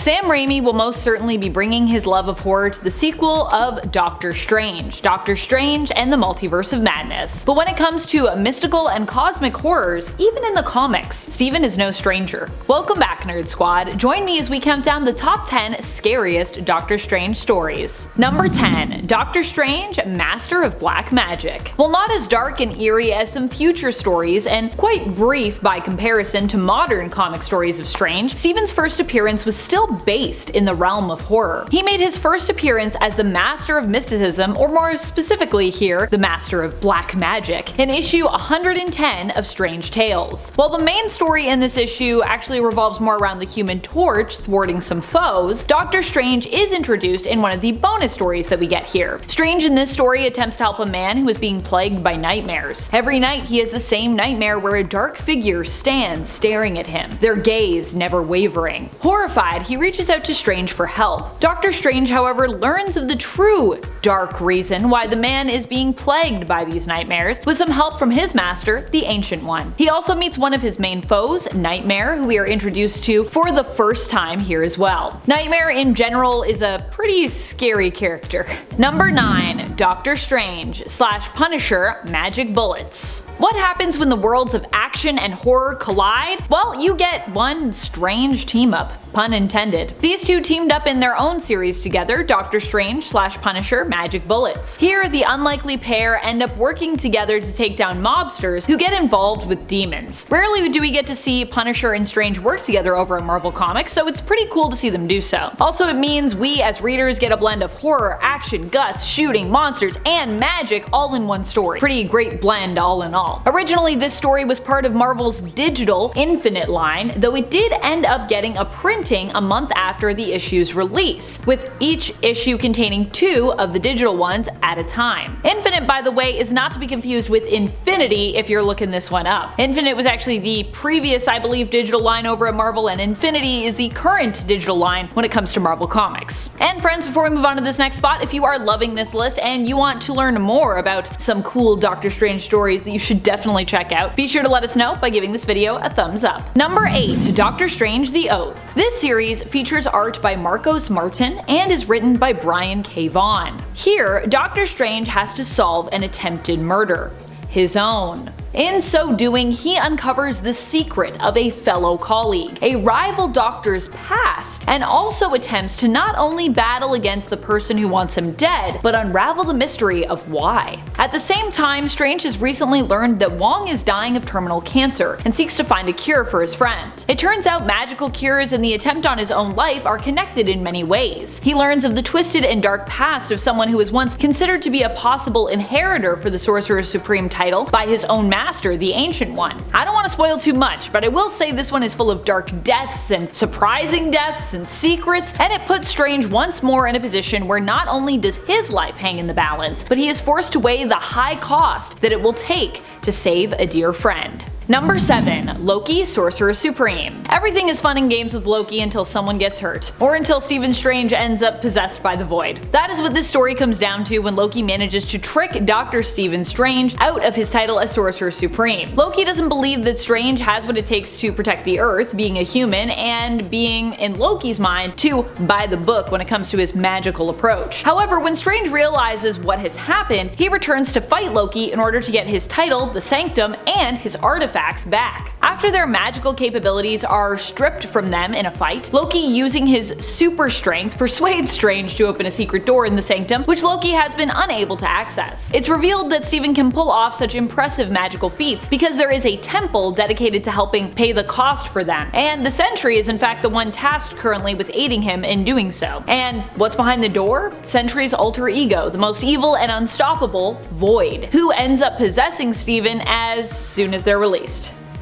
Sam Raimi will most certainly be bringing his love of horror to the sequel of Doctor Strange and the Multiverse of Madness. But when it comes to mystical and cosmic horrors, even in the comics, Steven is no stranger. Welcome back, Nerd Squad. Join me as we count down the top 10 scariest Doctor Strange stories. Number 10. Doctor Strange, Master of Black Magic. While not as dark and eerie as some future stories, and quite brief by comparison to modern comic stories of Strange, Steven's first appearance was still based in the realm of horror. He made his first appearance as the Master of Mysticism, or more specifically here, the Master of Black Magic, in issue 110 of Strange Tales. While the main story in this issue actually revolves more around the Human Torch thwarting some foes, Doctor Strange is introduced in one of the bonus stories that we get here. Strange in this story attempts to help a man who is being plagued by nightmares. Every night he has the same nightmare where a dark figure stands staring at him, their gaze never wavering. Horrified, he reaches out to Strange for help. Doctor Strange, however, learns of the true dark reason why the man is being plagued by these nightmares, with some help from his master, the Ancient One. He also meets one of his main foes, Nightmare, who we are introduced to for the first time here as well. Nightmare in general is a pretty scary character. Number 9. Doctor Strange / Punisher Magic Bullets. What happens when the worlds of action and horror collide? Well, you get one strange team-up, pun intended. These two teamed up in their own series together, Doctor Strange / Punisher Magic Bullets. Here, the unlikely pair end up working together to take down mobsters who get involved with demons. Rarely do we get to see Punisher and Strange work together over a Marvel comic, so it's pretty cool to see them do so. Also, it means we as readers get a blend of horror, action, guts, shooting, monsters, and magic all in one story. Pretty great blend all in all. Originally, this story was part of Marvel's digital Infinite line, though it did end up getting a printing a month after the issue's release, with each issue containing 2 of the digital ones at a time. Infinite, by the way, is not to be confused with Infinity if you're looking this one up. Infinite was actually the previous, I believe, digital line over at Marvel, and Infinity is the current digital line when it comes to Marvel Comics. And friends, before we move on to this next spot, if you are loving this list and you want to learn more about some cool Doctor Strange stories that you should definitely check out, be sure to let us know by giving this video a thumbs up. Number 8. Doctor Strange the Oath. This series features art by Marcos Martin and is written by Brian K. Vaughan. Here, Doctor Strange has to solve an attempted murder. His own. In so doing, he uncovers the secret of a fellow colleague, a rival doctor's past, and also attempts to not only battle against the person who wants him dead, but unravel the mystery of why. At the same time, Strange has recently learned that Wong is dying of terminal cancer and seeks to find a cure for his friend. It turns out magical cures and the attempt on his own life are connected in many ways. He learns of the twisted and dark past of someone who was once considered to be a possible inheritor for the Sorcerer Supreme title by his own master, the Ancient One. I don't want to spoil too much, but I will say this one is full of dark deaths and surprising deaths and secrets, and it puts Strange once more in a position where not only does his life hang in the balance, but he is forced to weigh the high cost that it will take to save a dear friend. Number 7. Loki, Sorcerer Supreme. Everything is fun and games with Loki until someone gets hurt, or until Stephen Strange ends up possessed by the void. That is what this story comes down to when Loki manages to trick Dr. Stephen Strange out of his title as Sorcerer Supreme. Loki doesn't believe that Strange has what it takes to protect the Earth, being a human, and being, in Loki's mind, to buy the book when it comes to his magical approach. However, when Strange realizes what has happened, he returns to fight Loki in order to get his title, the Sanctum, and his artifacts back. After their magical capabilities are stripped from them in a fight, Loki, using his super strength, persuades Strange to open a secret door in the Sanctum, which Loki has been unable to access. It's revealed that Stephen can pull off such impressive magical feats because there is a temple dedicated to helping pay the cost for them, and the Sentry is in fact the one tasked currently with aiding him in doing so. And what's behind the door? Sentry's alter ego, the most evil and unstoppable Void, who ends up possessing Stephen as soon as they're released.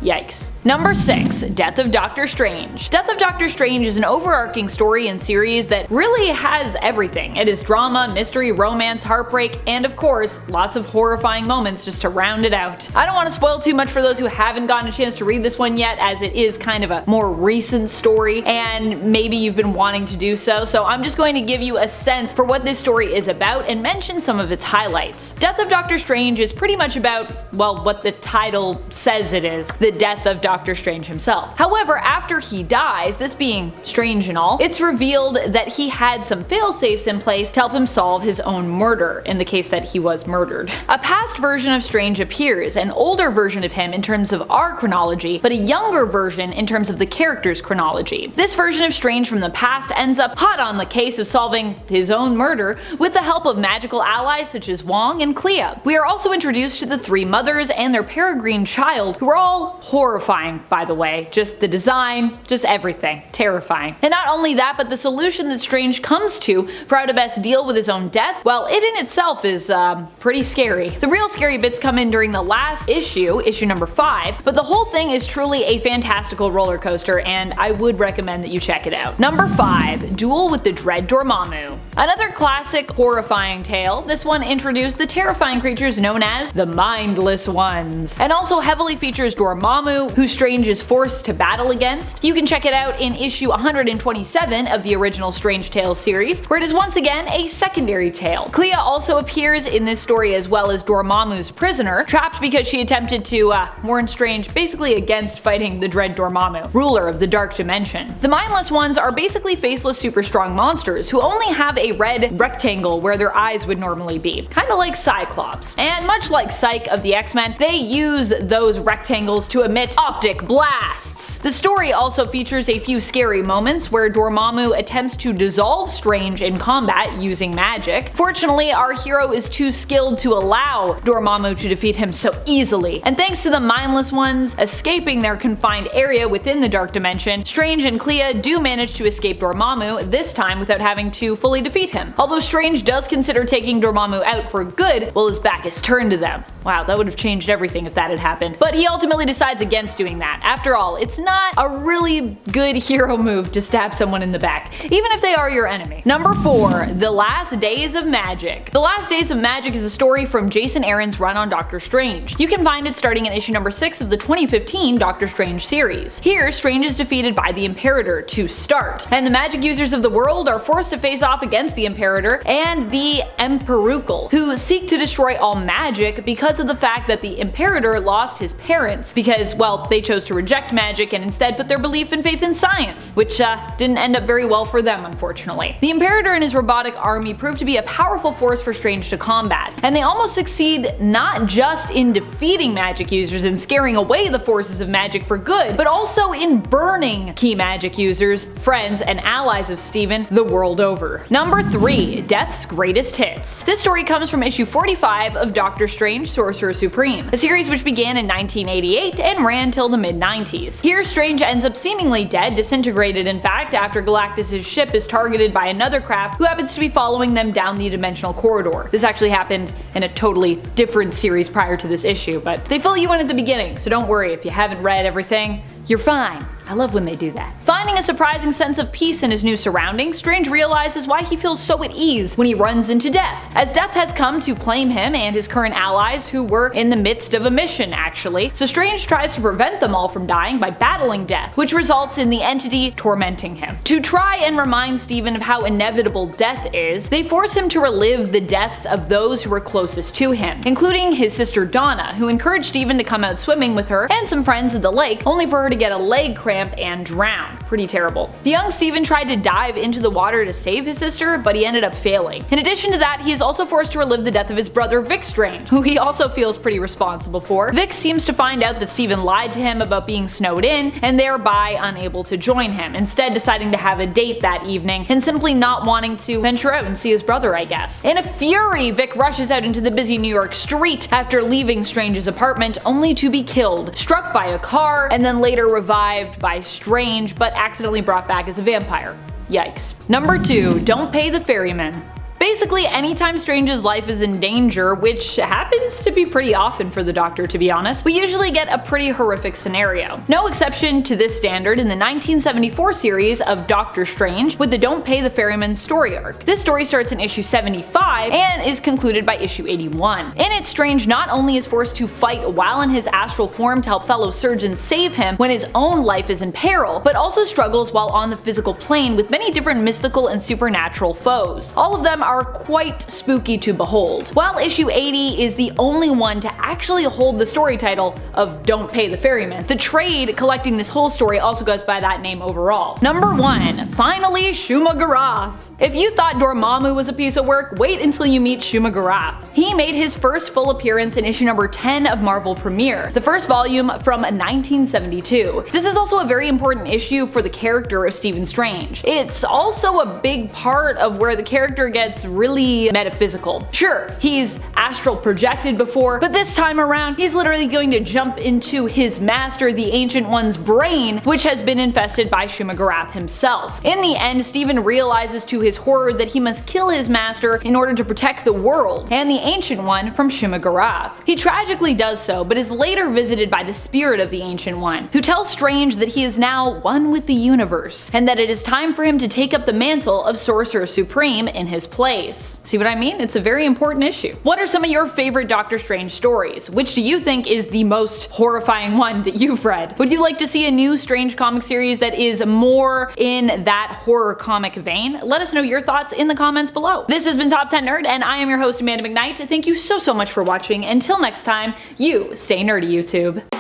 Yikes. Number 6. Death of Doctor Strange. Death of Doctor Strange is an overarching story and series that really has everything. It is drama, mystery, romance, heartbreak, and of course, lots of horrifying moments just to round it out. I don't want to spoil too much for those who haven't gotten a chance to read this one yet, as it is kind of a more recent story, and maybe you've been wanting to do so, so I'm just going to give you a sense for what this story is about and mention some of its highlights. Death of Doctor Strange is pretty much about, well, what the title says it is. The the death of Doctor Strange himself. However, after he dies, this being strange and all, it's revealed that he had some fail-safes in place to help him solve his own murder, in the case that he was murdered. A past version of Strange appears, an older version of him in terms of our chronology, but a younger version in terms of the character's chronology. This version of Strange from the past ends up hot on the case of solving his own murder with the help of magical allies such as Wong and Clea. We are also introduced to the three mothers and their peregrine child, who are all horrifying, by the way. Just the design, just everything. Terrifying. And not only that, but the solution that Strange comes to for how to best deal with his own death, well, it in itself is pretty scary. The real scary bits come in during the last issue, issue number 5, but the whole thing is truly a fantastical roller coaster, and I would recommend that you check it out. Number 5, Duel with the Dread Dormammu. Another classic horrifying tale. This one introduced the terrifying creatures known as the Mindless Ones, and also heavily features Dormammu, who Strange is forced to battle against. You can check it out in issue 127 of the original Strange Tales series, where it is once again a secondary tale. Clea also appears in this story as well as Dormammu's prisoner, trapped because she attempted to warn Strange basically against fighting the Dread Dormammu, ruler of the Dark Dimension. The Mindless Ones are basically faceless super strong monsters who only have a red rectangle where their eyes would normally be, kinda like Cyclops. And much like Psyche of the X-Men, they use those rectangles to emit optic blasts. The story also features a few scary moments where Dormammu attempts to dissolve Strange in combat using magic. Fortunately, our hero is too skilled to allow Dormammu to defeat him so easily, and thanks to the Mindless Ones escaping their confined area within the Dark Dimension, Strange and Clea do manage to escape Dormammu, this time without having to fully defeat him. Although Strange does consider taking Dormammu out for good, while his back is turned to them. Wow, that would have changed everything if that had happened. But he ultimately decides against doing that. After all, it's not a really good hero move to stab someone in the back, even if they are your enemy. Number 4, The Last Days of Magic. The Last Days of Magic is a story from Jason Aaron's run on Doctor Strange. You can find it starting in issue number 6 of the 2015 Doctor Strange series. Here, Strange is defeated by the Imperator to start, and the magic users of the world are forced to face off against the Imperator and the Emperucle, who seek to destroy all magic because of the fact that the Imperator lost his parents because, well, they chose to reject magic and instead put their belief and faith in science, which didn't end up very well for them, unfortunately. The Imperator and his robotic army prove to be a powerful force for Strange to combat, and they almost succeed not just in defeating magic users and scaring away the forces of magic for good, but also in burning key magic users, friends, and allies of Steven the world over. Number 3, Death's Greatest Hits. This story comes from issue 45 of Doctor Strange Sorcerer Supreme, a series which began in 1988 and ran till the mid-90s. Here, Strange ends up seemingly dead, disintegrated in fact, after Galactus' ship is targeted by another craft who happens to be following them down the dimensional corridor. This actually happened in a totally different series prior to this issue, but they fill you in at the beginning, so don't worry if you haven't read everything, you're fine. I love when they do that. Finding a surprising sense of peace in his new surroundings, Strange realizes why he feels so at ease when he runs into Death, as Death has come to claim him and his current allies who were in the midst of a mission actually, so Strange tries to prevent them all from dying by battling Death, which results in the entity tormenting him. To try and remind Steven of how inevitable death is, they force him to relive the deaths of those who were closest to him, including his sister Donna, who encouraged Steven to come out swimming with her and some friends at the lake, only for her to get a leg cramp and drown. Pretty terrible. The young Steven tried to dive into the water to save his sister, but he ended up failing. In addition to that, he is also forced to relive the death of his brother Vic Strange, who he also feels pretty responsible for. Vic seems to find out that Steven lied to him about being snowed in, and thereby unable to join him, instead deciding to have a date that evening, and simply not wanting to venture out and see his brother, I guess. In a fury, Vic rushes out into the busy New York street after leaving Strange's apartment, only to be killed, struck by a car, and then later revived by Strange, but accidentally brought back as a vampire. Yikes. Number 2, Don't Pay the Ferryman. Basically, anytime Strange's life is in danger, which happens to be pretty often for the Doctor to be honest, we usually get a pretty horrific scenario. No exception to this standard in the 1974 series of Doctor Strange with the Don't Pay the Ferryman story arc. This story starts in issue 75 and is concluded by issue 81. In it, Strange not only is forced to fight while in his astral form to help fellow surgeons save him when his own life is in peril, but also struggles while on the physical plane with many different mystical and supernatural foes. All of them are quite spooky to behold. While issue 80 is the only one to actually hold the story title of Don't Pay the Ferryman, the trade collecting this whole story also goes by that name overall. Number 1. Finally, Shuma-Gorath. If you thought Dormammu was a piece of work, wait until you meet Shuma-Gorath. He made his first full appearance in issue number 10 of Marvel Premiere, the first volume from 1972. This is also a very important issue for the character of Stephen Strange. It's also a big part of where the character gets really metaphysical. Sure, he's astral projected before, but this time around, he's literally going to jump into his master, the Ancient One's brain, which has been infested by Shuma-Gorath himself. In the end, Stephen realizes to his horror that he must kill his master in order to protect the world and the Ancient One from Shuma-Gorath. He tragically does so, but is later visited by the spirit of the Ancient One, who tells Strange that he is now one with the universe, and that it is time for him to take up the mantle of Sorcerer Supreme in his place. See what I mean? It's a very important issue. What are some of your favorite Doctor Strange stories? Which do you think is the most horrifying one that you've read? Would you like to see a new Strange comic series that is more in that horror comic vein? Let us know your thoughts in the comments below. This has been Top 10 Nerd, and I am your host Amanda McKnight. Thank you so much for watching. Until next time, you stay nerdy, YouTube.